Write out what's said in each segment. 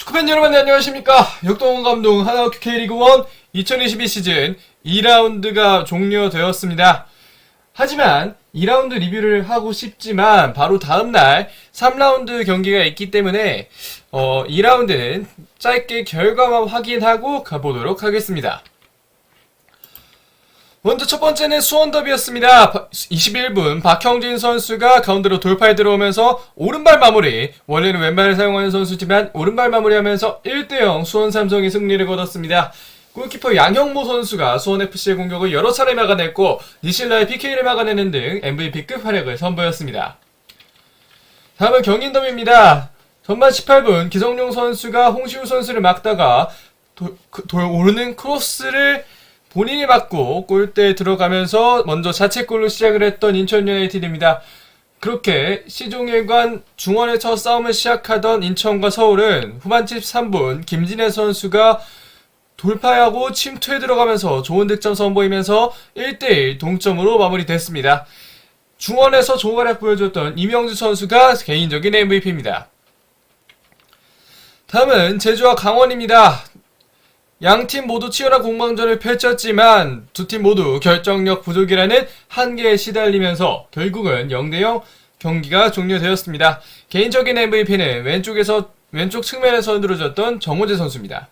축구팬 여러분 안녕하십니까. 역동원 감독 하나학교 K리그1 2022 시즌 2라운드가 종료되었습니다. 하지만 2라운드 리뷰를 하고 싶지만 바로 다음날 3라운드 경기가 있기 때문에 2라운드는 짧게 결과만 확인하고 가보도록 하겠습니다. 먼저 첫 번째는 수원 더비였습니다. 21분 박형진 선수가 가운데로 돌파에 들어오면서 오른발 마무리, 원래는 왼발을 사용하는 선수지만 오른발 마무리하면서 1대0 수원 삼성이 승리를 거뒀습니다. 골키퍼 양형모 선수가 수원FC의 공격을 여러 차례 막아냈고 니실라의 PK를 막아내는 등 MVP급 활약을 선보였습니다. 다음은 경인 더비입니다. 전반 18분 기성용 선수가 홍시우 선수를 막다가 오르는 크로스를 본인이 맞고 골대에 들어가면서 먼저 자책골로 시작을 했던 인천 유나이티드입니다. 그렇게 시종일관 중원의 첫 싸움을 시작하던 인천과 서울은 후반 73분 김진애 선수가 돌파하고 침투에 들어가면서 좋은 득점 선보이면서 1대1 동점으로 마무리됐습니다. 중원에서 좋은 활약 보여줬던 이명주 선수가 개인적인 MVP입니다. 다음은 제주와 강원입니다. 양팀 모두 치열한 공방전을 펼쳤지만 두 팀 모두 결정력 부족이라는 한계에 시달리면서 결국은 0대0 경기가 종료되었습니다. 개인적인 MVP는 왼쪽 측면에서 흔들어줬던 정호재 선수입니다.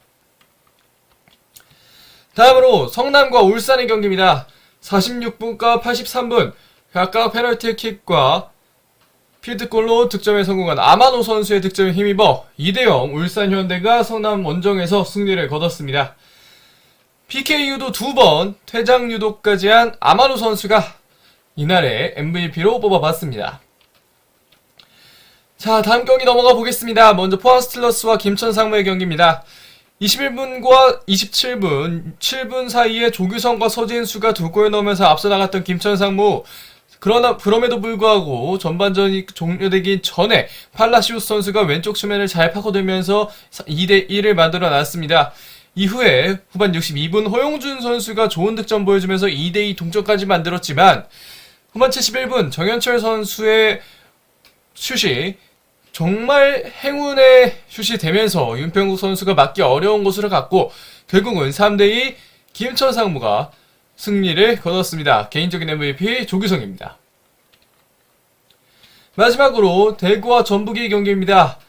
다음으로 성남과 울산의 경기입니다. 46분과 83분 각각 페널티킥과 필드골로 득점에 성공한 아마노 선수의 득점에 힘입어 2대0 울산현대가 성남 원정에서 승리를 거뒀습니다. PKU도 2번 퇴장 유도까지 한 아마노 선수가 이날의 MVP로 뽑아봤습니다. 자, 다음 경기 넘어가 보겠습니다. 먼저 포항 스틸러스와 김천 상무의 경기입니다. 21분과 27분, 7분 사이에 조규성과 서진수가 2골 넣으면서 앞서 나갔던 김천 상무. 그럼에도 불구하고 전반전이 종료되기 전에 팔라시우스 선수가 왼쪽 측면을 잘 파고들면서 2대1을 만들어 놨습니다. 이후에 후반 62분 허용준 선수가 좋은 득점 보여주면서 2대2 동점까지 만들었지만 후반 71분 정현철 선수의 슛이 정말 행운의 슛이 되면서 윤평국 선수가 맞기 어려운 곳으로 갔고 결국은 3대2 김천 상무가 승리를 거뒀습니다. 개인적인 MVP 조규성입니다. 마지막으로 대구와 전북의 경기입니다.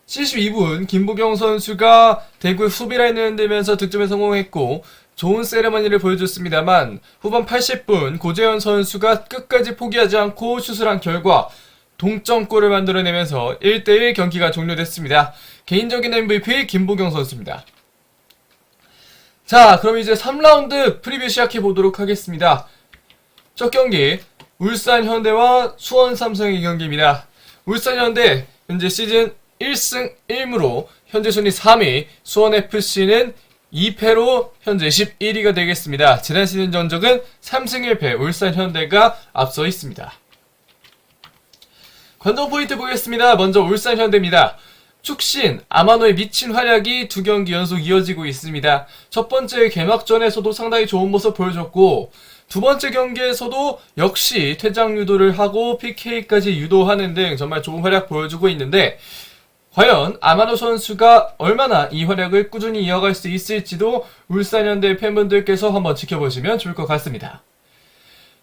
72분 김보경 선수가 대구의 수비라인을 흔들면서 득점에 성공했고 좋은 세레머니를 보여줬습니다만 후반 80분 고재현 선수가 끝까지 포기하지 않고 슛을 한 결과 동점골을 만들어내면서 1대1 경기가 종료됐습니다. 개인적인 MVP 김보경 선수입니다. 자, 그럼 이제 3라운드 프리뷰 시작해보도록 하겠습니다. 첫 경기 울산 현대와 수원 삼성의 경기입니다. 울산 현대 현재 시즌 1승 1무로 현재 순위 3위, 수원 FC는 2패로 현재 11위가 되겠습니다. 지난 시즌 전적은 3승 1패 울산 현대가 앞서 있습니다. 관전 포인트 보겠습니다. 먼저 울산 현대입니다. 축신 아마노의 미친 활약이 2경기 연속 이어지고 있습니다. 첫 번째 개막전에서도 상당히 좋은 모습 보여줬고 두 번째 경기에서도 역시 퇴장 유도를 하고 PK까지 유도하는 등 정말 좋은 활약 보여주고 있는데 과연 아마노 선수가 얼마나 이 활약을 꾸준히 이어갈 수 있을지도 울산현대 팬분들께서 한번 지켜보시면 좋을 것 같습니다.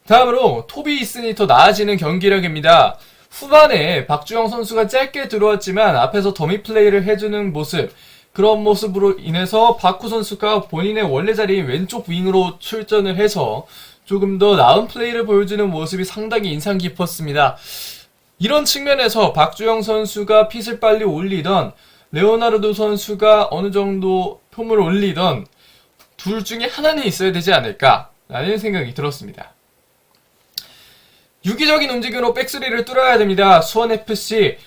다음으로 톱이 있으니 더 나아지는 경기력입니다. 후반에 박주영 선수가 짧게 들어왔지만 앞에서 더미 플레이를 해주는 모습, 그런 모습으로 인해서 박후 선수가 본인의 원래 자리인 왼쪽 윙으로 출전을 해서 조금 더 나은 플레이를 보여주는 모습이 상당히 인상 깊었습니다. 이런 측면에서 박주영 선수가 핏을 빨리 올리던 레오나르도 선수가 어느 정도 폼을 올리던 둘 중에 하나는 있어야 되지 않을까라는 생각이 들었습니다. 유기적인 움직임으로 백스리를 뚫어야 됩니다. 수원FC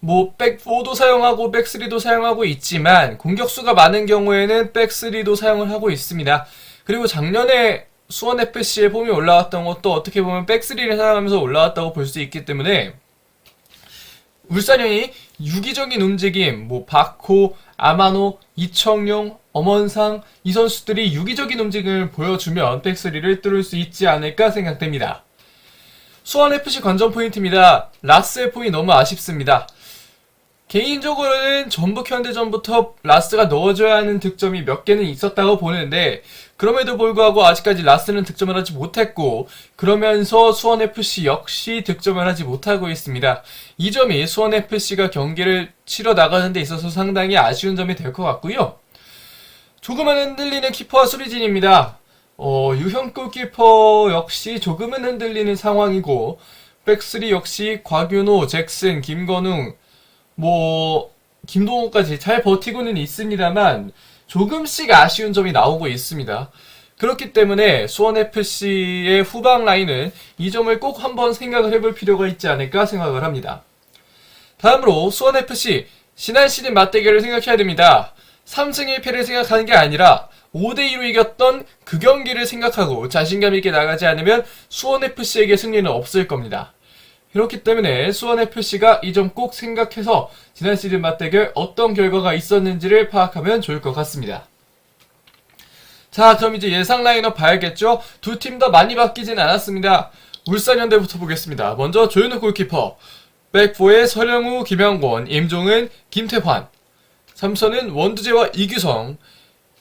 백4도 사용하고 백3도 사용하고 있지만 공격수가 많은 경우에는 백3도 사용을 하고 있습니다. 그리고 작년에 수원FC의 폼이 올라왔던 것도 어떻게 보면 백3를 사용하면서 올라왔다고 볼 수 있기 때문에 울산현이 유기적인 움직임, 박호, 아마노, 이청용, 엄원상 이 선수들이 유기적인 움직임을 보여주면 백3를 뚫을 수 있지 않을까 생각됩니다. 수원FC 관전 포인트입니다. 라스의 폼이 너무 아쉽습니다. 개인적으로는 전북 현대전부터 라스가 넣어줘야 하는 득점이 몇 개는 있었다고 보는데, 그럼에도 불구하고 아직까지 라스는 득점을 하지 못했고, 그러면서 수원FC 역시 득점을 하지 못하고 있습니다. 이 점이 수원FC가 경기를 치러 나가는 데 있어서 상당히 아쉬운 점이 될 것 같고요. 조금은 흔들리는 키퍼와 수비진입니다. 유형 골키퍼 역시 조금은 흔들리는 상황이고, 백스리 역시 곽윤호, 잭슨, 김건웅, 김동호까지 잘 버티고는 있습니다만 조금씩 아쉬운 점이 나오고 있습니다. 그렇기 때문에 수원FC의 후방 라인은 이 점을 꼭 한번 생각을 해볼 필요가 있지 않을까 생각을 합니다. 다음으로 수원FC 지난 시즌 맞대결을 생각해야 됩니다. 3승 1패를 생각하는 게 아니라 5대2로 이겼던 그 경기를 생각하고 자신감 있게 나가지 않으면 수원FC에게 승리는 없을 겁니다. 그렇기 때문에 수원FC가 이 점 꼭 생각해서 지난 시즌 맞대결 어떤 결과가 있었는지를 파악하면 좋을 것 같습니다. 자, 그럼 이제 예상 라인업 봐야겠죠? 두 팀 다 많이 바뀌진 않았습니다. 울산현대부터 보겠습니다. 먼저 조현우 골키퍼, 백포의 서령우, 김영권, 임종은, 김태환, 3선은 원두재와 이규성,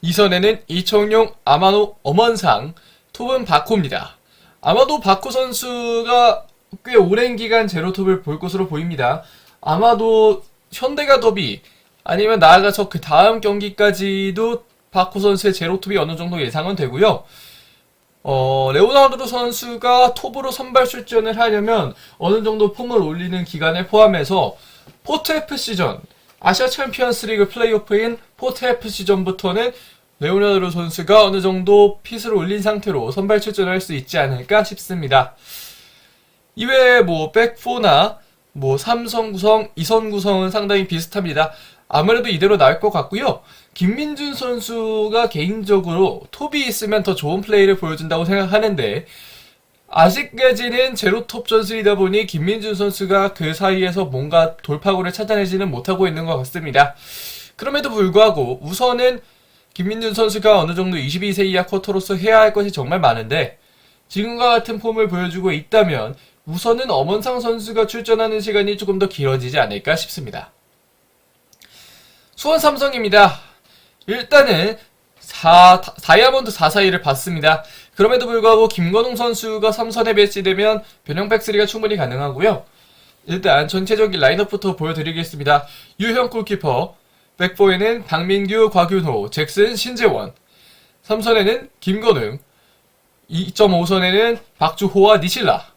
2선에는 이청용, 아마노, 엄원상, 톱은 바코입니다. 아마도 바코 선수가 꽤 오랜 기간 제로톱을 볼 것으로 보입니다. 아마도 현대가 더비 아니면 나아가서 그 다음 경기까지도 바코 선수의 제로톱이 어느 정도 예상은 되고요. 레오나르도 선수가 톱으로 선발 출전을 하려면 어느 정도 폼을 올리는 기간을 포함해서 포트FC전, 아시아 챔피언스 리그 플레이오프인 포트FC전부터는 레오나르도 선수가 어느 정도 핏을 올린 상태로 선발 출전을 할 수 있지 않을까 싶습니다. 이외에 백포나 3선 구성, 2선 구성은 상당히 비슷합니다. 아무래도 이대로 나올 것 같고요. 김민준 선수가 개인적으로 톱이 있으면 더 좋은 플레이를 보여준다고 생각하는데 아직까지는 제로톱 전술이다 보니 김민준 선수가 그 사이에서 뭔가 돌파구를 찾아내지는 못하고 있는 것 같습니다. 그럼에도 불구하고 우선은 김민준 선수가 어느 정도 22세 이하 쿼터로서 해야 할 것이 정말 많은데 지금과 같은 폼을 보여주고 있다면 우선은 엄원상 선수가 출전하는 시간이 조금 더 길어지지 않을까 싶습니다. 수원 삼성입니다. 일단은 다이아몬드 4-4-2를 봤습니다. 그럼에도 불구하고 김건웅 선수가 3선에 배치되면 변형 백스리가 충분히 가능하고요. 일단 전체적인 라인업부터 보여드리겠습니다. 유형 골키퍼, 백포에는 박민규, 곽윤호, 잭슨, 신재원, 3선에는 김건웅, 2.5선에는 박주호와 니실라,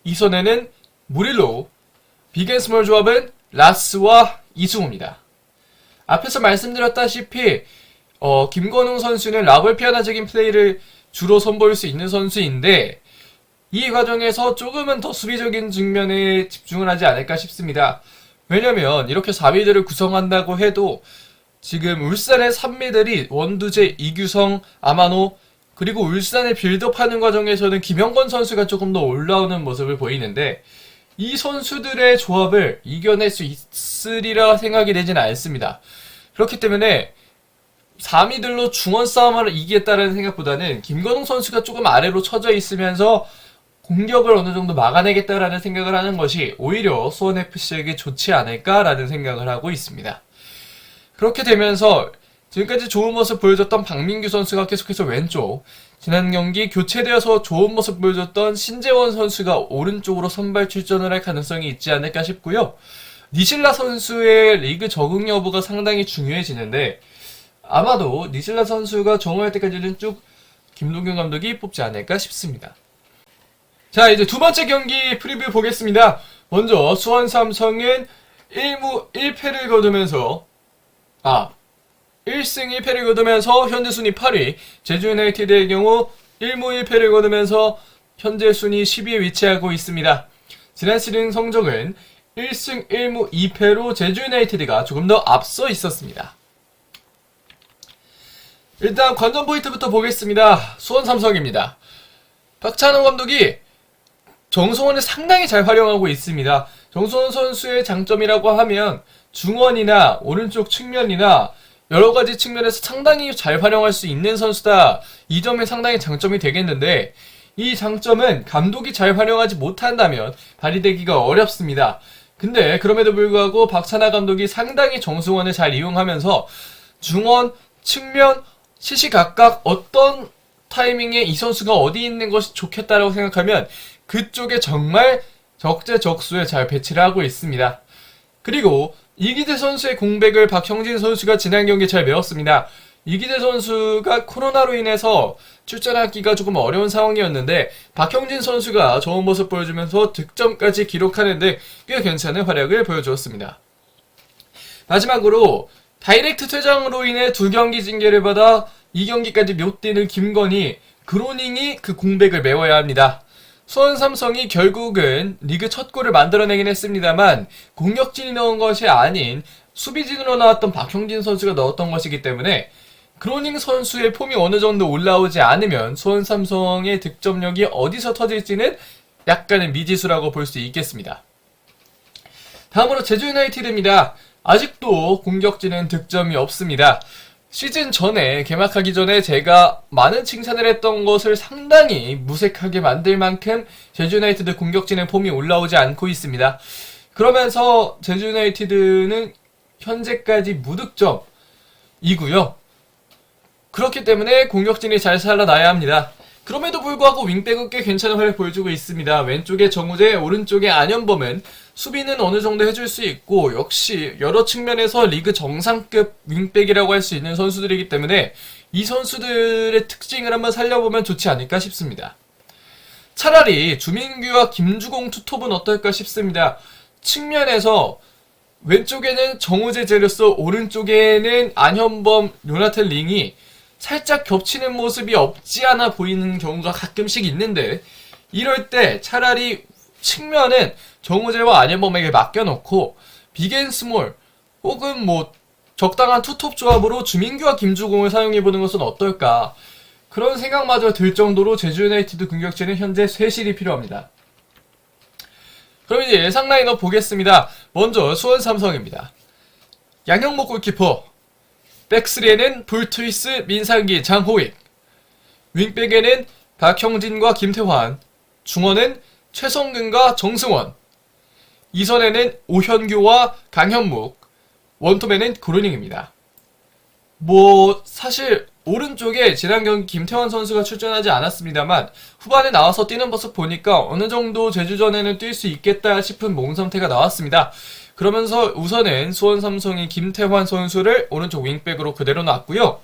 2선에는 무릴로, 빅앤스몰 조합은 라스와 이승우입니다. 앞에서 말씀드렸다시피 김건웅 선수는 라벌 피아나적인 플레이를 주로 선보일 수 있는 선수인데 이 과정에서 조금은 더 수비적인 측면에 집중을 하지 않을까 싶습니다. 왜냐면 이렇게 4미들을 구성한다고 해도 지금 울산의 3미들이 원두재, 이규성, 아마노 그리고 울산을 빌드업하는 과정에서는 김영권 선수가 조금 더 올라오는 모습을 보이는데 이 선수들의 조합을 이겨낼 수 있으리라 생각이 되지는 않습니다. 그렇기 때문에 4미들로 중원 싸움을 이기겠다는 생각보다는 김건웅 선수가 조금 아래로 쳐져 있으면서 공격을 어느 정도 막아내겠다라는 생각을 하는 것이 오히려 수원FC에게 좋지 않을까라는 생각을 하고 있습니다. 그렇게 되면서 지금까지 좋은 모습 보여줬던 박민규 선수가 계속해서 왼쪽, 지난 경기 교체되어서 좋은 모습 보여줬던 신재원 선수가 오른쪽으로 선발 출전을 할 가능성이 있지 않을까 싶고요. 니실라 선수의 리그 적응 여부가 상당히 중요해지는데 아마도 니실라 선수가 적응할 때까지는 쭉 김동균 감독이 뽑지 않을까 싶습니다. 자, 이제 두 번째 경기 프리뷰 보겠습니다. 먼저 수원 삼성은 1무 1패를 거두면서 1승 1패를 거두면서 현재 순위 8위, 제주 유나이티드의 경우 1무 1패를 거두면서 현재 순위 10위에 위치하고 있습니다. 지난 시즌 성적은 1승 1무 2패로 제주 유나이티드가 조금 더 앞서 있었습니다. 일단 관전 포인트부터 보겠습니다. 수원 삼성입니다. 박찬호 감독이 정성원을 상당히 잘 활용하고 있습니다. 정성원 선수의 장점이라고 하면 중원이나 오른쪽 측면이나 여러가지 측면에서 상당히 잘 활용할 수 있는 선수다. 이 점이 상당히 장점이 되겠는데 이 장점은 감독이 잘 활용하지 못한다면 발휘되기가 어렵습니다. 근데 그럼에도 불구하고 박찬하 감독이 상당히 정승원을 잘 이용하면서 중원, 측면, 시시각각 어떤 타이밍에 이 선수가 어디 있는 것이 좋겠다라고 생각하면 그쪽에 정말 적재적소에 잘 배치를 하고 있습니다. 그리고 이기재 선수의 공백을 박형진 선수가 지난 경기에 잘 메웠습니다. 이기재 선수가 코로나로 인해서 출전하기가 조금 어려운 상황이었는데 박형진 선수가 좋은 모습 보여주면서 득점까지 기록하는 등 꽤 괜찮은 활약을 보여주었습니다. 마지막으로 다이렉트 퇴장으로 인해 2경기 징계를 받아 2경기까지 못 뛰는 김건희, 그로닝이 그 공백을 메워야 합니다. 수원 삼성이 결국은 리그 첫 골을 만들어내긴 했습니다만 공격진이 넣은 것이 아닌 수비진으로 나왔던 박형진 선수가 넣었던 것이기 때문에 그로닝 선수의 폼이 어느 정도 올라오지 않으면 수원 삼성의 득점력이 어디서 터질지는 약간의 미지수라고 볼 수 있겠습니다. 다음으로 제주 유나이티드입니다. 아직도 공격진은 득점이 없습니다. 시즌 전에 개막하기 전에 제가 많은 칭찬을 했던 것을 상당히 무색하게 만들 만큼 제주 유나이티드 공격진의 폼이 올라오지 않고 있습니다. 그러면서 제주 유나이티드는 현재까지 무득점이고요. 그렇기 때문에 공격진이 잘 살아나야 합니다. 그럼에도 불구하고 윙백은 꽤 괜찮은 활약 보여주고 있습니다. 왼쪽에 정우재, 오른쪽에 안현범은 수비는 어느 정도 해줄 수 있고 역시 여러 측면에서 리그 정상급 윙백이라고 할 수 있는 선수들이기 때문에 이 선수들의 특징을 한번 살려보면 좋지 않을까 싶습니다. 차라리 주민규와 김주공 투톱은 어떨까 싶습니다. 측면에서 왼쪽에는 정우재 제르소, 오른쪽에는 안현범, 요나탄 링이 살짝 겹치는 모습이 없지 않아 보이는 경우가 가끔씩 있는데 이럴 때 차라리 측면은 정우재와 안현범에게 맡겨놓고 빅앤스몰 혹은 뭐 적당한 투톱 조합으로 주민규와 김주공을 사용해보는 것은 어떨까, 그런 생각마저 들 정도로 제주 유나이티드 공격진은 현재 쇄실이 필요합니다. 그럼 이제 예상 라인업 보겠습니다. 먼저 수원 삼성입니다. 양형목 골키퍼, 백스리에는 불투이스, 민상기, 장호익, 윙백에는 박형진과 김태환, 중원은 최성근과 정승원, 이선에는 오현규와 강현묵, 원톱에는 그루닝입니다. 사실 오른쪽에 지난 경기 김태환 선수가 출전하지 않았습니다만 후반에 나와서 뛰는 모습 보니까 어느 정도 제주전에는 뛸 수 있겠다 싶은 몸 상태가 나왔습니다. 그러면서 우선은 수원 삼성이 김태환 선수를 오른쪽 윙백으로 그대로 놨고요.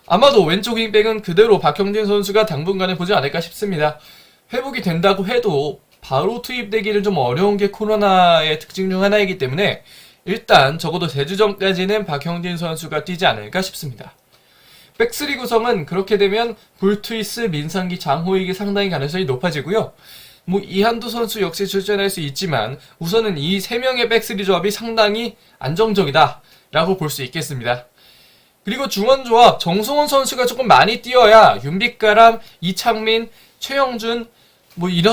아마도 왼쪽 윙백은 그대로 박형진 선수가 당분간은 보지 않을까 싶습니다. 회복이 된다고 해도 바로 투입되기는 좀 어려운 게 코로나의 특징 중 하나이기 때문에 일단 적어도 제주전까지는 박형진 선수가 뛰지 않을까 싶습니다. 백스리 구성은 그렇게 되면 불투이스, 민상기, 장호익이 상당히 가능성이 높아지고요. 이한두 선수 역시 출전할 수 있지만 우선은 이 3명의 백스리 조합이 상당히 안정적이다 라고 볼 수 있겠습니다. 그리고 중원 조합, 정승원 선수가 조금 많이 뛰어야 윤빛가람, 이창민, 최영준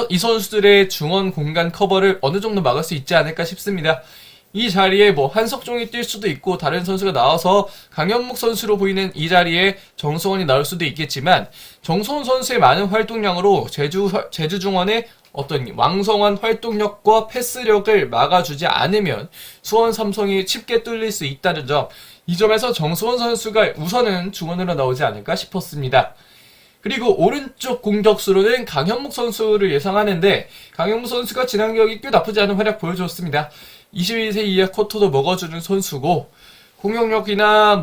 이 선수들의 중원 공간 커버를 어느 정도 막을 수 있지 않을까 싶습니다. 이 자리에 한석종이 뛸 수도 있고 다른 선수가 나와서 강현묵 선수로 보이는 이 자리에 정성원이 나올 수도 있겠지만 정성원 선수의 많은 활동량으로 제주 중원의 어떤 왕성한 활동력과 패스력을 막아주지 않으면 수원 삼성이 쉽게 뚫릴 수 있다는 점, 이 점에서 정성원 선수가 우선은 중원으로 나오지 않을까 싶었습니다. 그리고 오른쪽 공격수로는 강현묵 선수를 예상하는데 강현묵 선수가 지난 경기 꽤 나쁘지 않은 활약 보여줬습니다. 21세 이하 쿼터도 먹어주는 선수고 공격력이나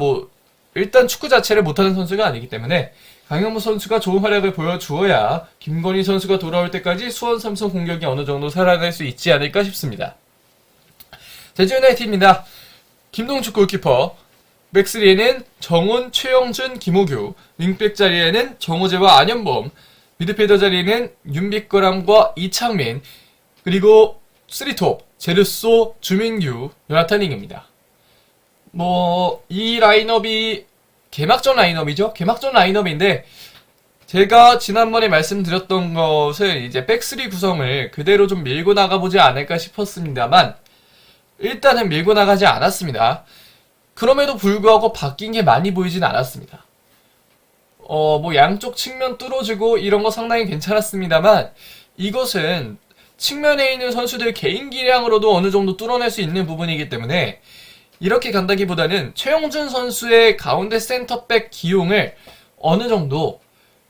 일단 축구 자체를 못하는 선수가 아니기 때문에 강현묵 선수가 좋은 활약을 보여주어야 김건희 선수가 돌아올 때까지 수원 삼성 공격이 어느 정도 살아날 수 있지 않을까 싶습니다. 제주 유나이티드입니다. 김동축 골키퍼, 백스리에는 정훈, 최영준, 김호규, 윙백 자리에는 정우재와 안현범, 미드필더 자리에는 윤빛거람과 이창민, 그리고 3톱 제르소, 주민규, 요나탄링입니다. 이 라인업이 개막전 라인업이죠. 개막전 라인업인데 제가 지난번에 말씀드렸던 것을 이제 백스리 구성을 그대로 좀 밀고 나가보지 않을까 싶었습니다만 일단은 밀고 나가지 않았습니다. 그럼에도 불구하고 바뀐 게 많이 보이진 않았습니다. 양쪽 측면 뚫어주고 이런 거 상당히 괜찮았습니다만 이것은 측면에 있는 선수들 개인 기량으로도 어느 정도 뚫어낼 수 있는 부분이기 때문에 이렇게 간다기보다는 최용준 선수의 가운데 센터백 기용을 어느 정도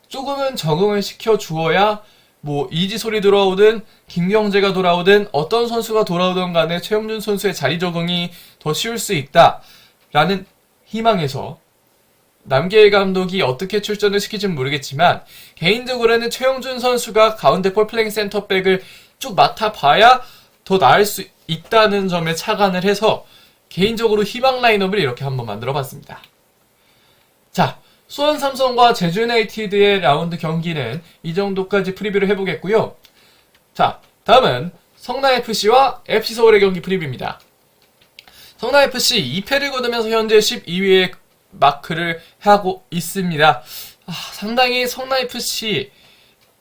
조금은 적응을 시켜 주어야 뭐 이지솔이 돌아오든 김경재가 돌아오든 어떤 선수가 돌아오든 간에 최용준 선수의 자리 적응이 더 쉬울 수 있다라는 희망에서 남계일 감독이 어떻게 출전을 시킬지는 모르겠지만 개인적으로는 최용준 선수가 가운데 볼플레잉 센터백을 쭉 맡아봐야 더 나을 수 있다는 점에 착안을 해서 개인적으로 희망 라인업을 이렇게 한번 만들어봤습니다. 자, 수원 삼성과 제주 유나이티드의 라운드 경기는 이 정도까지 프리뷰를 해보겠고요. 자, 다음은 성남FC와 FC서울의 경기 프리뷰입니다. 성남FC 2패를 거두면서 현재 12위에 마크를 하고 있습니다. 상당히 성남FC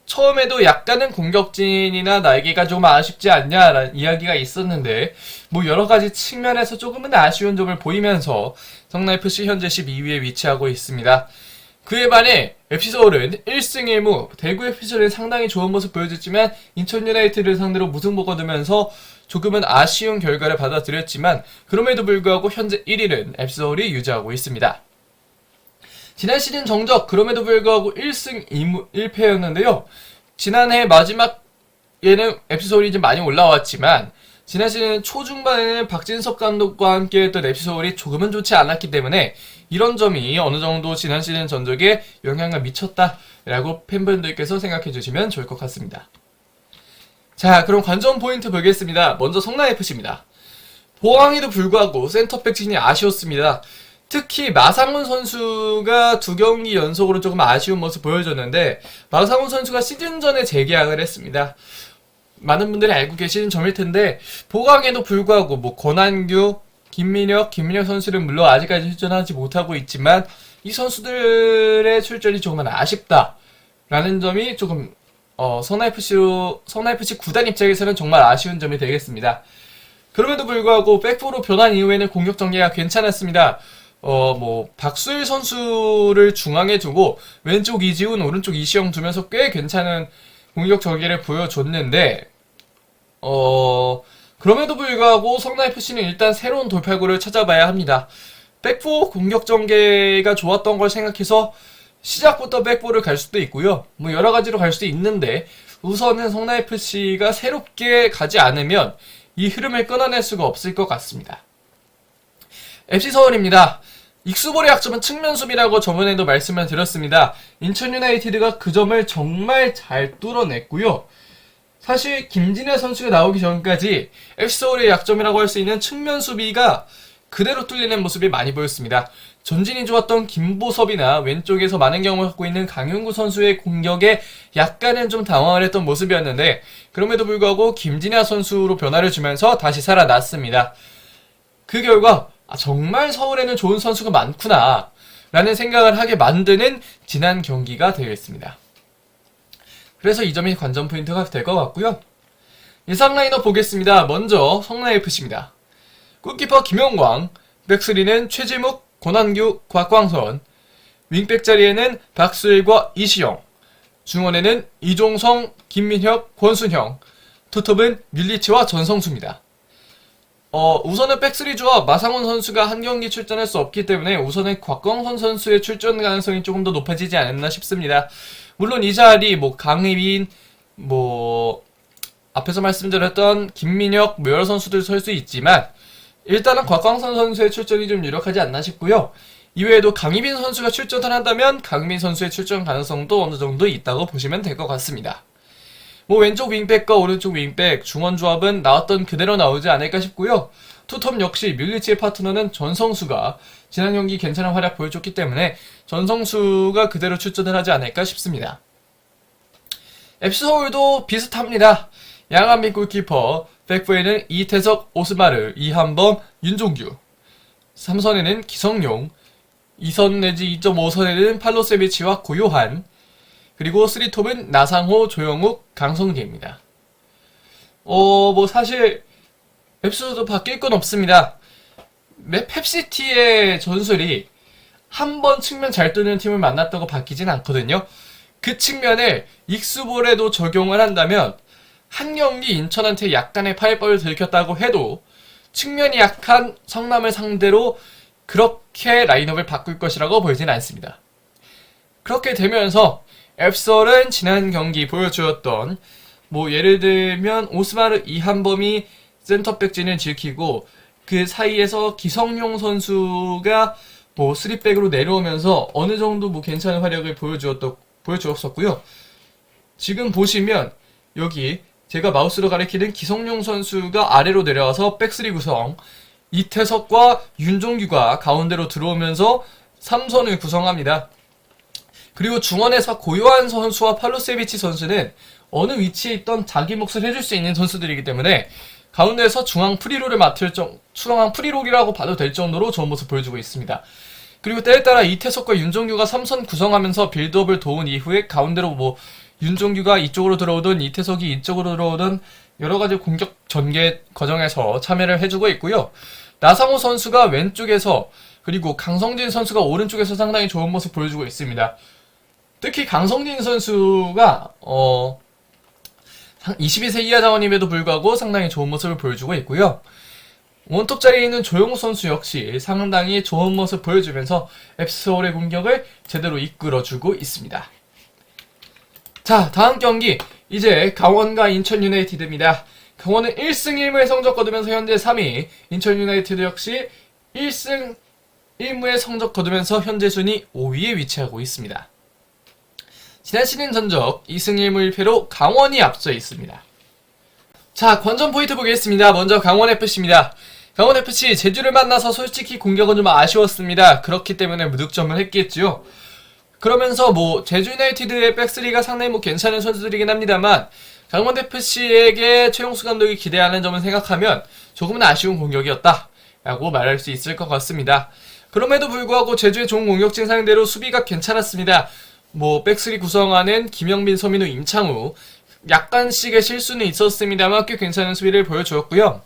처음에도 약간은 공격진이나 날개가 좀 아쉽지 않냐라는 이야기가 있었는데 뭐 여러가지 측면에서 조금은 아쉬운 점을 보이면서 성남FC 현재 12위에 위치하고 있습니다. 그에 반해 FC서울은 1승 1무 대구 FC는 상당히 좋은 모습 보여줬지만 인천 유나이티드를 상대로 무승부 거두면서 조금은 아쉬운 결과를 받아들였지만 그럼에도 불구하고 현재 1위는 FC서울이 유지하고 있습니다. 지난 시즌 정적 그럼에도 불구하고 1승 2무 1패였는데요. 지난해 마지막에는 FC서울이 좀 많이 올라왔지만 지난 시즌 초중반에는 박진섭 감독과 함께 했던 FC서울이 조금은 좋지 않았기 때문에 이런 점이 어느 정도 지난 시즌 전적에 영향을 미쳤다라고 팬분들께서 생각해 주시면 좋을 것 같습니다. 자, 그럼 관전 포인트 보겠습니다. 먼저 성남FC입니다. 보강에도 불구하고 센터백 진이 아쉬웠습니다. 특히 마상훈 선수가 2경기 연속으로 조금 아쉬운 모습 보여줬는데 마상훈 선수가 시즌 전에 재계약을 했습니다. 많은 분들이 알고 계시는 점일 텐데 보강에도 불구하고 뭐 권한규, 김민혁 선수는 물론 아직까지 출전하지 못하고 있지만 이 선수들의 출전이 조금은 아쉽다라는 점이 조금 성남FC 구단 입장에서는 정말 아쉬운 점이 되겠습니다. 그럼에도 불구하고 백포로 변환 이후에는 공격 전개가 괜찮았습니다. 박수일 선수를 중앙에 두고 왼쪽 이지훈, 오른쪽 이시영 두면서 꽤 괜찮은 공격 전개를 보여줬는데 그럼에도 불구하고 성남FC는 일단 새로운 돌파구를 찾아봐야 합니다. 백포 공격 전개가 좋았던 걸 생각해서 시작부터 백포를 갈 수도 있고요. 뭐 여러 가지로 갈 수도 있는데 우선은 성남FC가 새롭게 가지 않으면 이 흐름을 끊어낼 수가 없을 것 같습니다. FC서울입니다. 익수볼의 약점은 측면 수비라고 저번에도 말씀을 드렸습니다. 인천 유나이티드가 그 점을 정말 잘 뚫어냈고요. 사실 김진애 선수가 나오기 전까지 FC서울의 약점이라고 할 수 있는 측면 수비가 그대로 뚫리는 모습이 많이 보였습니다. 전진이 좋았던 김보섭이나 왼쪽에서 많은 경험을 갖고 있는 강윤구 선수의 공격에 약간은 좀 당황을 했던 모습이었는데 그럼에도 불구하고 김진애 선수로 변화를 주면서 다시 살아났습니다. 그 결과 정말 서울에는 좋은 선수가 많구나 라는 생각을 하게 만드는 지난 경기가 되겠습니다. 그래서 이 점이 관전 포인트가 될 것 같고요. 예상 라인업 보겠습니다. 먼저 성남FC입니다. 골키퍼 김영광, 백스리는 최지묵, 권한규, 곽광선, 윙백 자리에는 박수일과 이시영, 중원에는 이종성, 김민혁, 권순형, 투톱은 뮬리치와 전성수입니다. 우선은 백스리 조합 마상훈 선수가 한 경기 출전할 수 없기 때문에 우선은 곽광선 선수의 출전 가능성이 조금 더 높아지지 않았나 싶습니다. 물론 이 자리 강희빈 앞에서 말씀드렸던 김민혁 여러 선수들 설 수 있지만 일단은 곽광선 선수의 출전이 좀 유력하지 않나 싶고요. 이외에도 강희빈 선수가 출전을 한다면 강희빈 선수의 출전 가능성도 어느 정도 있다고 보시면 될 것 같습니다. 왼쪽 윙백과 오른쪽 윙백 중원 조합은 나왔던 그대로 나오지 않을까 싶고요. 투톱 역시 뮬리치의 파트너는 전성수가 지난 경기 괜찮은 활약 보여줬기 때문에 전성수가 그대로 출전을 하지 않을까 싶습니다. FC서울도 비슷합니다. 양한빈 골키퍼, 백포에는 이태석, 오스마르, 이한범, 윤종규, 3선에는 기성용, 2선 내지 2.5선에는 팔로세비치와 고요한, 그리고 3톱은 나상호, 조영욱, 강성재입니다. 사실 앱스도 바뀔 건 없습니다. 펩시티의 전술이 한 번 측면 잘 뚫는 팀을 만났다고 바뀌진 않거든요. 그 측면을 익수볼에도 적용을 한다면 한 경기 인천한테 약간의 파이법을 들켰다고 해도 측면이 약한 성남을 상대로 그렇게 라인업을 바꿀 것이라고 보이진 않습니다. 그렇게 되면서 앱솔은 지난 경기 보여주었던 예를 들면 오스마르 이한범이 센터백진을 지키고 그 사이에서 기성용 선수가 3백으로 내려오면서 어느 정도 괜찮은 활약을 보여주었었고요. 지금 보시면 여기 제가 마우스로 가리키는 기성용 선수가 아래로 내려와서 백스리 구성, 이태석과 윤종규가 가운데로 들어오면서 3선을 구성합니다. 그리고 중원에서 고요한 선수와 팔로세비치 선수는 어느 위치에 있던 자기 몫을 해줄 수 있는 선수들이기 때문에 가운데에서 중앙 프리롤이라고 봐도 될 정도로 좋은 모습 보여주고 있습니다. 그리고 때에 따라 이태석과 윤종규가 3선 구성하면서 빌드업을 도운 이후에 가운데로 윤종규가 이쪽으로 들어오든 이태석이 이쪽으로 들어오든 여러가지 공격 전개 과정에서 참여를 해주고 있고요. 나상호 선수가 왼쪽에서 그리고 강성진 선수가 오른쪽에서 상당히 좋은 모습 보여주고 있습니다. 특히 강성진 선수가 22세 이하 자원임에도 불구하고 상당히 좋은 모습을 보여주고 있고요. 원톱 자리에 있는 조용우 선수 역시 상당히 좋은 모습 보여주면서 앱스홀의 공격을 제대로 이끌어주고 있습니다. 자, 다음 경기 이제 강원과 인천 유나이티드입니다. 강원은 1승 1무의 성적 거두면서 현재 3위, 인천 유나이티드 역시 1승 1무의 성적 거두면서 현재 순위 5위에 위치하고 있습니다. 지난 시즌 전적 2승 1무 1패로 강원이 앞서 있습니다. 자, 관전 포인트 보겠습니다. 먼저 강원FC입니다. 강원FC 제주를 만나서 솔직히 공격은 좀 아쉬웠습니다. 그렇기 때문에 무득점을 했겠지요. 그러면서 제주 유나이티드의 백스리가 상당히 괜찮은 선수들이긴 합니다만 강원FC에게 최용수 감독이 기대하는 점을 생각하면 조금은 아쉬운 공격이었다 라고 말할 수 있을 것 같습니다. 그럼에도 불구하고 제주의 좋은 공격진 상대로 수비가 괜찮았습니다. 백스리 구성하는 김영빈, 서민우, 임창우 약간씩의 실수는 있었습니다만 꽤 괜찮은 수비를 보여주었고요.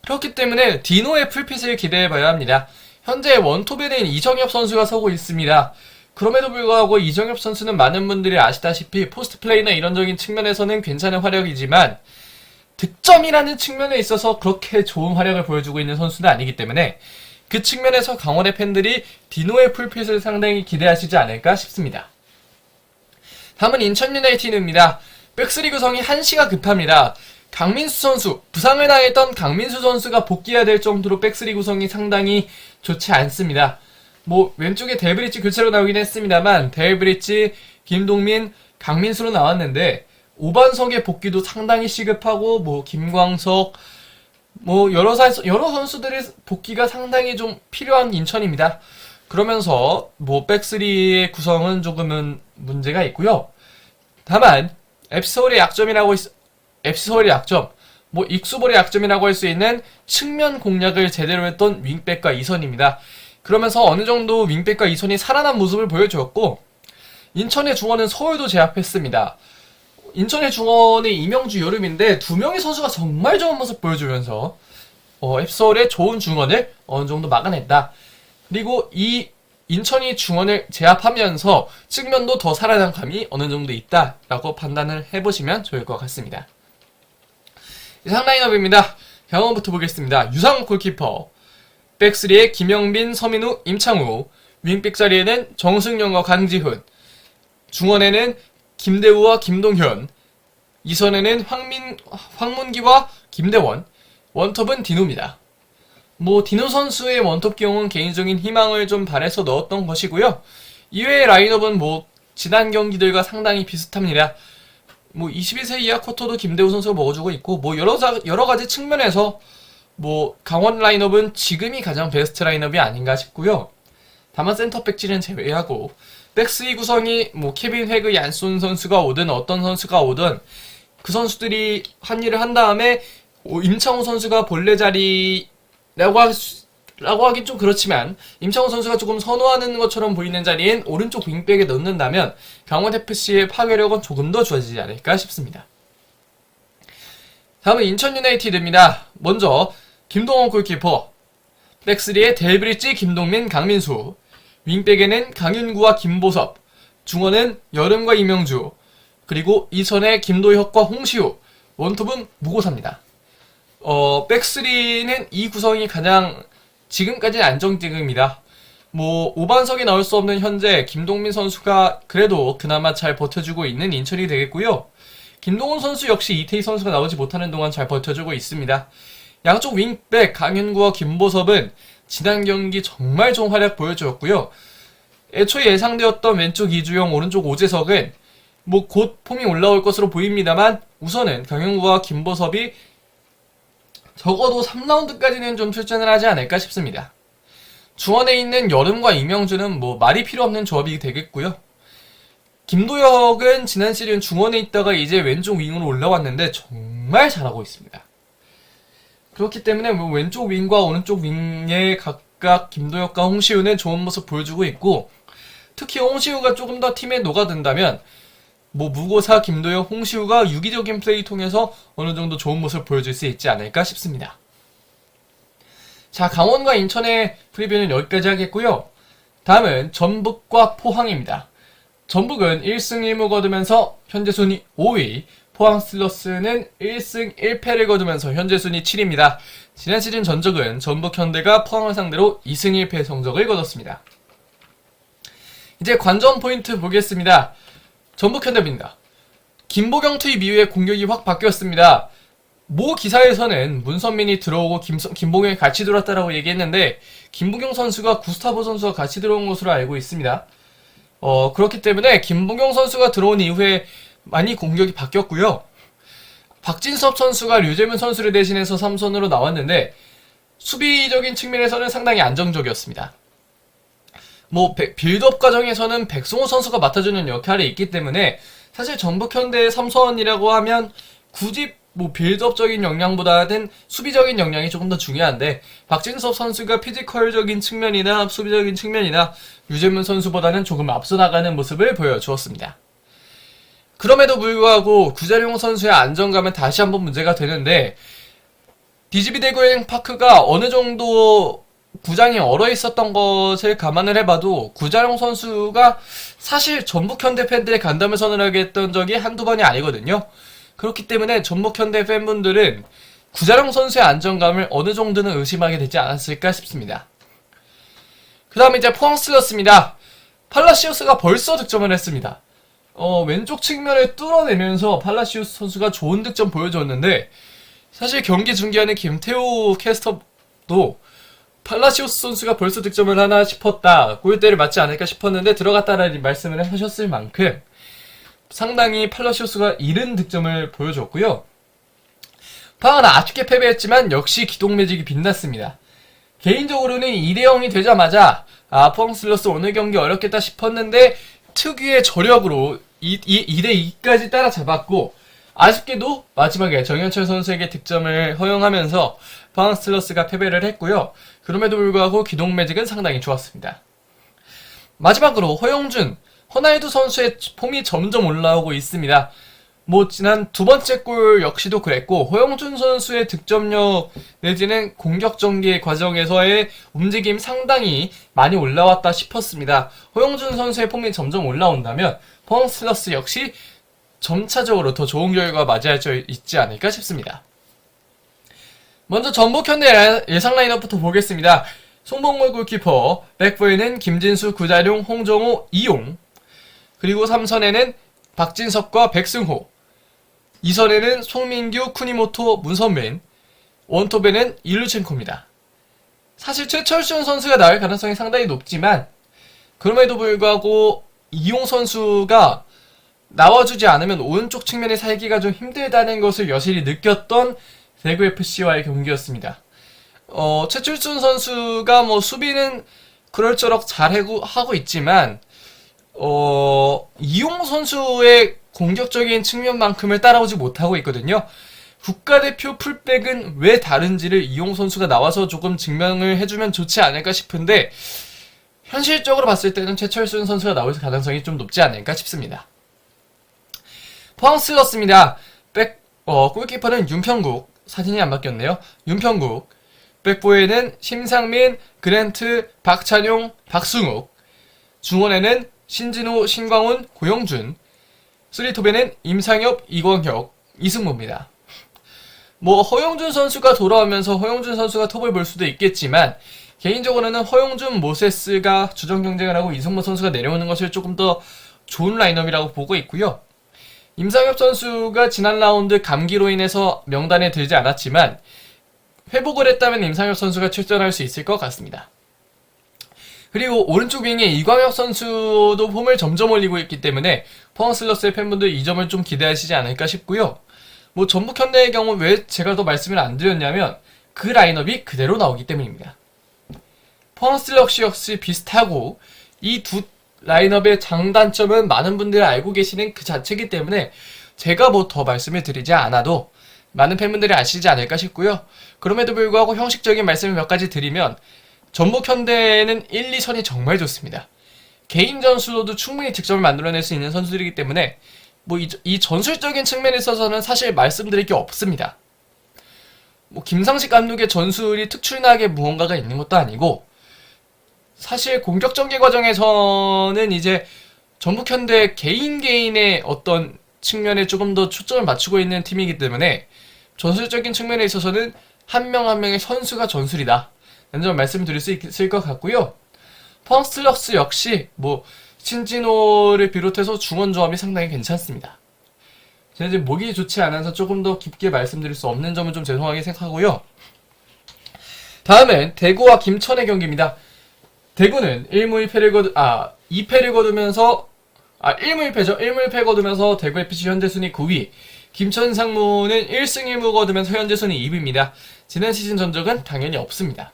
그렇기 때문에 디노의 풀핏을 기대해봐야 합니다. 현재 원톱에는 이정엽 선수가 서고 있습니다. 그럼에도 불구하고 이정엽 선수는 많은 분들이 아시다시피 포스트 플레이나 이런적인 측면에서는 괜찮은 활약이지만 득점이라는 측면에 있어서 그렇게 좋은 활약을 보여주고 있는 선수는 아니기 때문에 그 측면에서 강원의 팬들이 디노의 풀핏을 상당히 기대하시지 않을까 싶습니다. 다음은 인천 유나이티드입니다. 백스리 구성이 한시가 급합니다. 강민수 선수, 부상을 당했던 강민수 선수가 복귀해야 될 정도로 백스리 구성이 상당히 좋지 않습니다. 왼쪽에 델브리치 교체로 나오긴 했습니다만 델브리치, 김동민, 강민수로 나왔는데 5반석의 복귀도 상당히 시급하고 김광석 여러 선수들의 복귀가 상당히 좀 필요한 인천입니다. 그러면서 백스리의 구성은 조금은 문제가 있고요. 다만 앱스홀의 약점, 익수볼의 약점이라고 할 수 있는 측면 공략을 제대로 했던 윙백과 이선입니다. 그러면서 어느 정도 윙백과 이선이 살아난 모습을 보여주었고 인천의 중원은 서울도 제압했습니다. 인천의 중원은 이명주, 여름인데 두 명의 선수가 정말 좋은 모습 보여주면서 앱스홀의 좋은 중원을 어느 정도 막아냈다. 그리고 이 인천이 중원을 제압하면서 측면도 더 살아난 감이 어느 정도 있다라고 판단을 해보시면 좋을 것 같습니다. 이상 라인업입니다. 강원부터 보겠습니다. 유상욱 골키퍼, 백스리에 김영빈, 서민우, 임창우, 윙백 자리에는 정승영과 강지훈, 중원에는 김대우와 김동현, 이선에는 황문기와 김대원, 원톱은 디노입니다. 디노 선수의 원톱 기용은 개인적인 희망을 좀 바래서 넣었던 것이고요. 이외의 라인업은 지난 경기들과 상당히 비슷합니다. 22세 이하 쿼터도 김대우 선수가 먹어주고 있고 여러 가지 측면에서 강원 라인업은 지금이 가장 베스트 라인업이 아닌가 싶고요. 다만 센터백진은 제외하고 백스리 구성이 케빈 회그, 얀손 선수가 오든 어떤 선수가 오든 그 선수들이 한일을 한 다음에 임창우 선수가 본래 자리라고 하긴 좀 그렇지만 임창우 선수가 조금 선호하는 것처럼 보이는 자리엔 오른쪽 윙백에 넣는다면 강원FC의 파괴력은 조금 더 좋아지지 않을까 싶습니다. 다음은 인천 유나이티드입니다. 먼저 김동원 골키퍼, 백스리에 델브리치, 김동민, 강민수, 윙백에는 강윤구와 김보섭, 중원은 여름과 이명주, 그리고 이선에 김도혁과 홍시우, 원톱은 무고사입니다. 백스리는 이 구성이 가장 지금까지는 안정적입니다. 5반석이 나올 수 없는 현재 김동민 선수가 그래도 그나마 잘 버텨주고 있는 인천이 되겠고요. 김동훈 선수 역시 이태희 선수가 나오지 못하는 동안 잘 버텨주고 있습니다. 양쪽 윙백 강현구와 김보섭은 지난 경기 정말 좋은 활약 보여주었고요. 애초에 예상되었던 왼쪽 이주영, 오른쪽 오재석은 곧 폼이 올라올 것으로 보입니다만 우선은 강현구와 김보섭이 적어도 3라운드까지는 좀 출전을 하지 않을까 싶습니다. 중원에 있는 여름과 이명주는 말이 필요 없는 조합이 되겠고요. 김도혁은 지난 시즌 중원에 있다가 이제 왼쪽 윙으로 올라왔는데 정말 잘하고 있습니다. 그렇기 때문에 왼쪽 윙과 오른쪽 윙에 각각 김도혁과 홍시우는 좋은 모습 보여주고 있고, 특히 홍시우가 조금 더 팀에 녹아든다면 무고사, 김도혁, 홍시우가 유기적인 플레이 통해서 어느 정도 좋은 모습을 보여줄 수 있지 않을까 싶습니다. 자, 강원과 인천의 프리뷰는 여기까지 하겠고요. 다음은 전북과 포항입니다. 전북은 1승 1무 거두면서 현재 순위 5위, 포항 스틸러스는 1승 1패를 거두면서 현재 순위 7위입니다. 지난 시즌 전적은 전북 현대가 포항을 상대로 2승 1패 성적을 거뒀습니다. 이제 관전 포인트 보겠습니다. 전북 현대입니다. 김보경 투입 이후에 공격이 확 바뀌었습니다. 모 기사에서는 문선민이 들어오고 김보경이 같이 들어왔다라고 얘기했는데, 김보경 선수가 구스타보 선수와 같이 들어온 것으로 알고 있습니다. 그렇기 때문에 김보경 선수가 들어온 이후에 많이 공격이 바뀌었고요. 박진섭 선수가 류재문 선수를 대신해서 3선으로 나왔는데 수비적인 측면에서는 상당히 안정적이었습니다. 빌드업 과정에서는 백승호 선수가 맡아주는 역할이 있기 때문에 사실 전북 현대의 3선이라고 하면 굳이 빌드업적인 역량보다는 수비적인 역량이 조금 더 중요한데, 박진섭 선수가 피지컬적인 측면이나 수비적인 측면이나 류재문 선수보다는 조금 앞서 나가는 모습을 보여주었습니다. 그럼에도 불구하고 구자룡 선수의 안정감은 다시 한번 문제가 되는데, DGB 대구행 파크가 어느 정도 구장이 얼어 있었던 것을 감안을 해봐도 구자룡 선수가 사실 전북 현대 팬들의 간담을 서늘하게 했던 적이 한두 번이 아니거든요. 그렇기 때문에 전북 현대 팬분들은 구자룡 선수의 안정감을 어느 정도는 의심하게 되지 않았을까 싶습니다. 그 다음에 이제 포항 스틸러스입니다. 팔라시오스가 벌써 득점을 했습니다. 왼쪽 측면을 뚫어내면서 팔라시오스 선수가 좋은 득점 보여줬는데, 사실 경기 중계하는 김태우 캐스터도 팔라시오스 선수가 벌써 득점을 하나 싶었다, 골대를 맞지 않을까 싶었는데 들어갔다라는 말씀을 하셨을 만큼 상당히 팔라시오스가 이른 득점을 보여줬고요. 포항은 아쉽게 패배했지만 역시 기동매직이 빛났습니다. 개인적으로는 2대0이 되자마자 포항 스틸러스 오늘 경기 어렵겠다 싶었는데 특유의 저력으로 2대2까지 따라잡았고, 아쉽게도 마지막에 정현철 선수에게 득점을 허용하면서 포항 스틸러스가 패배를 했고요. 그럼에도 불구하고 기동매직은 상당히 좋았습니다. 마지막으로 허용준, 허나이두 선수의 폼이 점점 올라오고 있습니다. 지난 두 번째 골 역시도 그랬고, 허용준 선수의 득점력 내지는 공격 전개 과정에서의 움직임 상당히 많이 올라왔다 싶었습니다. 허용준 선수의 폼이 점점 올라온다면 포항 스틸러스 역시 점차적으로 더 좋은 결과 맞이할 수 있지 않을까 싶습니다. 먼저 전북 현대 예상 라인업부터 보겠습니다. 송봉골 골키퍼, 백포에는 김진수, 구자룡, 홍정호, 이용, 그리고 3선에는 박진섭과 백승호, 2선에는 송민규, 쿠니모토, 문선민, 원톱에는 일루첸코입니다. 사실 최철준 선수가 나올 가능성이 상당히 높지만 그럼에도 불구하고 이용 선수가 나와주지 않으면 오른쪽 측면에 살기가 좀 힘들다는 것을 여실히 느꼈던 대구FC와의 경기였습니다. 최철준 선수가 수비는 그럴저럭 잘하고 있지만 이용 선수의 공격적인 측면만큼을 따라오지 못하고 있거든요. 국가대표 풀백은 왜 다른지를 이용 선수가 나와서 조금 증명을 해주면 좋지 않을까 싶은데, 현실적으로 봤을 때는 최철순 선수가 나올 가능성이 좀 높지 않을까 싶습니다. 포항 스틸러스입니다. 골키퍼는 윤평국, 사진이 안 바뀌었네요. 윤평국, 백보에는 심상민, 그랜트, 박찬용, 박승욱, 중원에는 신진호, 신광훈, 고영준, 쓰리톱에는 임상엽, 이광혁, 이승모입니다. 뭐 허용준 선수가 돌아오면서 허용준 선수가 톱을 볼 수도 있겠지만 개인적으로는 허용준, 모세스가 주전 경쟁을 하고 이승모 선수가 내려오는 것을 조금 더 좋은 라인업이라고 보고 있고요. 임상엽 선수가 지난 라운드 감기로 인해서 명단에 들지 않았지만 회복을 했다면 임상엽 선수가 출전할 수 있을 것 같습니다. 그리고 오른쪽 윙에 이광혁 선수도 폼을 점점 올리고 있기 때문에 포항 슬러스의 팬분들 이 점을 좀 기대하시지 않을까 싶고요. 뭐 전북 현대의 경우 왜 제가 더 말씀을 안 드렸냐면 그 라인업이 그대로 나오기 때문입니다. 포항 슬러시 역시 비슷하고 이 두 라인업의 장단점은 많은 분들이 알고 계시는 그 자체이기 때문에 제가 뭐 더 말씀을 드리지 않아도 많은 팬분들이 아시지 않을까 싶고요. 그럼에도 불구하고 형식적인 말씀을 몇 가지 드리면 전북 현대는 1, 2선이 정말 좋습니다. 개인 전술로도 충분히 득점을 만들어낼 수 있는 선수들이기 때문에 뭐 이 전술적인 측면에 있어서는 사실 말씀드릴 게 없습니다. 뭐 김상식 감독의 전술이 특출나게 무언가가 있는 것도 아니고 사실 공격 전개 과정에서는 이제 전북 현대 개인의 어떤 측면에 조금 더 초점을 맞추고 있는 팀이기 때문에 전술적인 측면에 있어서는 한 명 한 명의 선수가 전술이다 라는 점 말씀드릴 수 있을 것 같고요. 포항 슬럭스 역시 뭐 신진호를 비롯해서 중원 조합이 상당히 괜찮습니다. 제가 지금 목이 좋지 않아서 조금 더 깊게 말씀드릴 수 없는 점은 좀 죄송하게 생각하고요. 다음은 대구와 김천의 경기입니다. 대구는 2패를 거두면서 1무 1패 거두면서 대구FC 현재 순위 9위, 김천 상무는 1승 1무 거두면서 현재 순위 2위입니다. 지난 시즌 전적은 당연히 없습니다.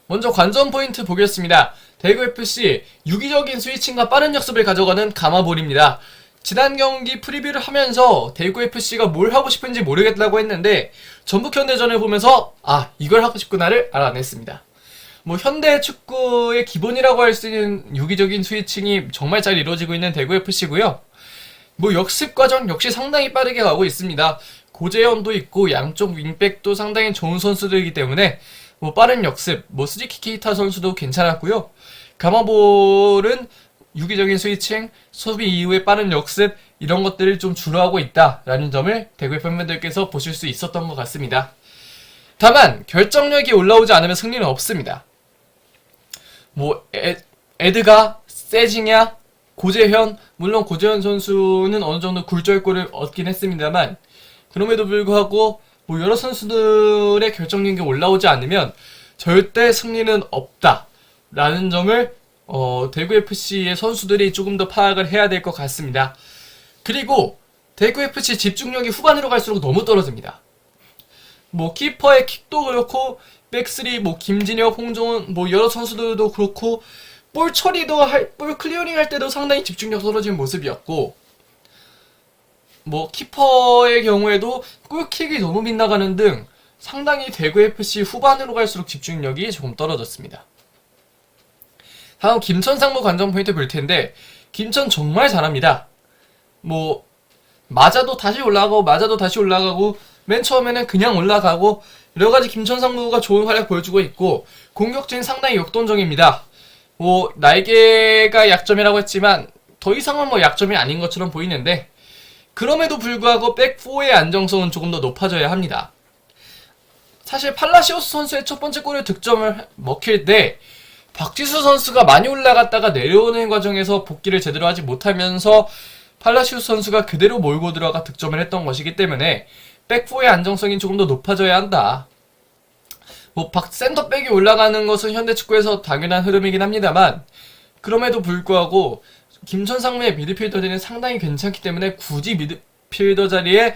먼저 관전 포인트 보겠습니다. 대구FC 유기적인 스위칭과 빠른 역습을 가져가는 가마볼입니다. 지난 경기 프리뷰를 하면서 대구FC가 뭘 하고 싶은지 모르겠다고 했는데 전북 현대전을 보면서 이걸 하고 싶구나를 알아냈습니다. 뭐 현대 축구의 기본이라고 할 수 있는 유기적인 스위칭이 정말 잘 이루어지고 있는 대구FC고요. 뭐 역습 과정 역시 상당히 빠르게 가고 있습니다. 고재현도 있고 양쪽 윙백도 상당히 좋은 선수들이기 때문에 뭐 빠른 역습, 뭐 스리키 케이타 선수도 괜찮았고요. 가마볼은 유기적인 스위칭, 소비 이후에 빠른 역습 이런 것들을 좀 주로하고 있다라는 점을 대구의 팬분들께서 보실 수 있었던 것 같습니다. 다만 결정력이 올라오지 않으면 승리는 없습니다. 뭐 에드가, 세징야, 고재현, 물론 고재현 선수는 어느 정도 굴절골을 얻긴 했습니다만 그럼에도 불구하고 뭐 여러 선수들의 결정력이 올라오지 않으면 절대 승리는 없다라는 점을 대구FC의 선수들이 조금 더 파악을 해야 될 것 같습니다. 그리고 대구FC 집중력이 후반으로 갈수록 너무 떨어집니다. 뭐 키퍼의 킥도 그렇고 백스리 뭐 김진혁, 홍종훈 뭐 여러 선수들도 그렇고 볼 처리도 볼 클리어링 할 때도 상당히 집중력 떨어지는 모습이었고 뭐 키퍼의 경우에도 골킥이 너무 빗나가는 등 상당히 대구FC 후반으로 갈수록 집중력이 조금 떨어졌습니다. 다음 김천 상무 관전 포인트 볼 텐데 김천 정말 잘합니다. 뭐 맞아도 다시 올라가고 맨 처음에는 그냥 올라가고 여러가지 김천 상무가 좋은 활약 보여주고 있고 공격진이 상당히 역동적입니다. 뭐 날개가 약점이라고 했지만 더 이상은 뭐 약점이 아닌 것처럼 보이는데 그럼에도 불구하고 백4의 안정성은 조금 더 높아져야 합니다. 사실 팔라시오스 선수의 첫 번째 골을 득점을 먹힐 때 박지수 선수가 많이 올라갔다가 내려오는 과정에서 복귀를 제대로 하지 못하면서 팔라시오스 선수가 그대로 몰고 들어가 득점을 했던 것이기 때문에 백4의 안정성이 조금 더 높아져야 한다. 뭐 센터백이 올라가는 것은 현대 축구에서 당연한 흐름이긴 합니다만 그럼에도 불구하고 김천 상무의 미드필더들은 상당히 괜찮기 때문에 굳이 미드필더 자리에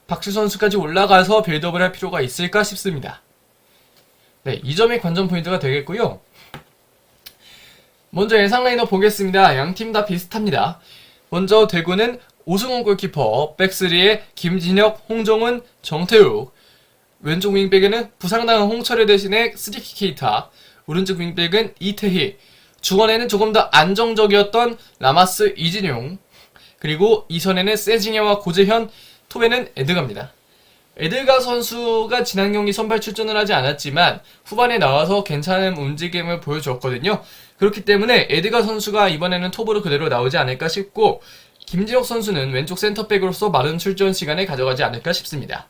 박지수 선수까지 올라가서 빌드업을 할 필요가 있을까 싶습니다. 네, 이 점이 관전 포인트가 되겠고요. 먼저 예상 라인업 보겠습니다. 양팀 다 비슷합니다. 먼저 대구는 오승훈 골키퍼, 백스리에 김진혁, 홍정은, 정태욱, 왼쪽 윙백에는 부상당한 홍철의 대신에 스리키 케이타, 오른쪽 윙백은 이태희, 중원에는 조금 더 안정적이었던 라마스 이진용, 그리고 이선에는 세징야와 고재현, 톱에는 에드가입니다. 에드가 선수가 지난 경기 선발 출전을 하지 않았지만 후반에 나와서 괜찮은 움직임을 보여줬거든요. 그렇기 때문에 에드가 선수가 이번에는 톱으로 그대로 나오지 않을까 싶고 김진혁 선수는 왼쪽 센터백으로서 많은 출전 시간을 가져가지 않을까 싶습니다.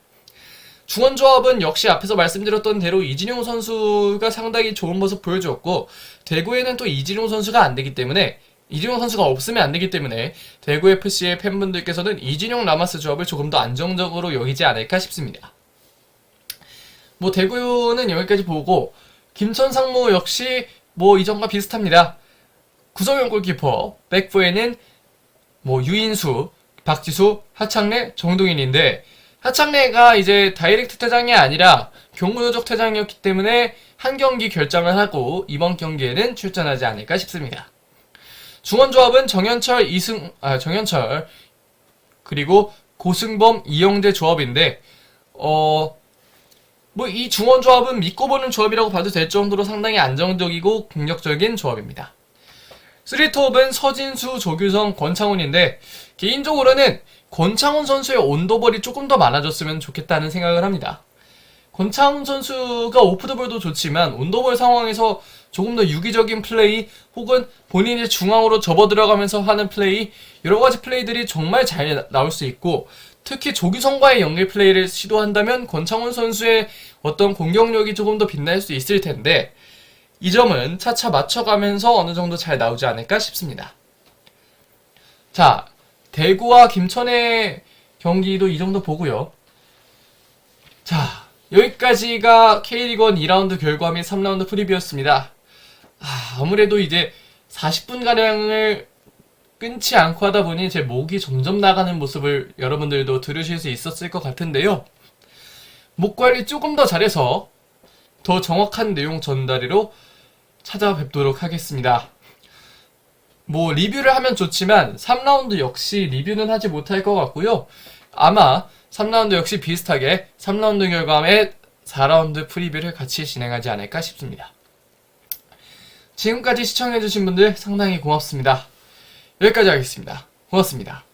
중원조합은 역시 앞에서 말씀드렸던 대로 이진용 선수가 상당히 좋은 모습 보여주었고, 대구에는 또 이진용 선수가 안 되기 때문에, 이진용 선수가 없으면 안 되기 때문에 대구FC의 팬분들께서는 이진용 라마스 조합을 조금 더 안정적으로 여기지 않을까 싶습니다. 뭐 대구는 여기까지 보고, 김천 상무 역시 뭐 이전과 비슷합니다. 구성현 골키퍼, 백포에는 뭐 유인수, 박지수, 하창래, 정동인인데, 하창래가 이제 다이렉트 퇴장이 아니라 경무노적 퇴장이었기 때문에 한 경기 결장을 하고 이번 경기에는 출전하지 않을까 싶습니다. 중원조합은 정현철 그리고 고승범, 이영대 조합인데 뭐 이 중원조합은 믿고 보는 조합이라고 봐도 될 정도로 상당히 안정적이고 공격적인 조합입니다. 3톱은 서진수, 조규성, 권창훈인데 개인적으로는 권창훈 선수의 온더볼이 조금 더 많아졌으면 좋겠다는 생각을 합니다. 권창훈 선수가 오프더볼도 좋지만 온더볼 상황에서 조금 더 유기적인 플레이 혹은 본인이 중앙으로 접어 들어가면서 하는 플레이, 여러가지 플레이들이 정말 잘 나올 수 있고, 특히 조규성과의 연계 플레이를 시도한다면 권창훈 선수의 어떤 공격력이 조금 더 빛날 수 있을 텐데, 이 점은 차차 맞춰가면서 어느 정도 잘 나오지 않을까 싶습니다. 자, 대구와 김천의 경기도 이 정도 보고요. 자, 여기까지가 K리그1 2라운드 결과 및 3라운드 프리뷰였습니다. 아무래도 이제 40분가량을 끊지 않고 하다 보니 제 목이 점점 나가는 모습을 여러분들도 들으실 수 있었을 것 같은데요. 목 관리 조금 더 잘해서 더 정확한 내용 전달으로 찾아뵙도록 하겠습니다. 뭐 리뷰를 하면 좋지만 3라운드 역시 리뷰는 하지 못할 것 같고요. 아마 3라운드 역시 비슷하게 3라운드 결과에 4라운드 프리뷰를 같이 진행하지 않을까 싶습니다. 지금까지 시청해주신 분들 상당히 고맙습니다. 여기까지 하겠습니다. 고맙습니다.